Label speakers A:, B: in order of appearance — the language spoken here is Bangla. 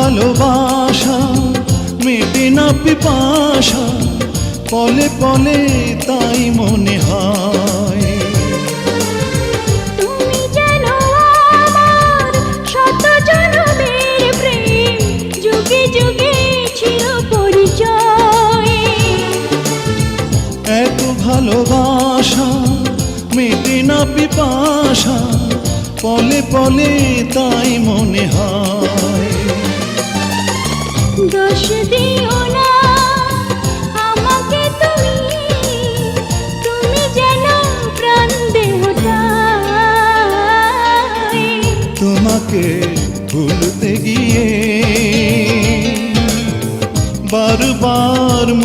A: ভালোবাসা মেটে না পিপাসা, পলে পলে তাই মনে হয়।
B: তুমি যেন আমার শত জনমের প্রেম, যুগে যুগে ছিল পরিচয়।
A: এত ভালোবাসা মেটে না পিপাসা, পলে পলে তাই মনে হয়।
B: দোষ দিও না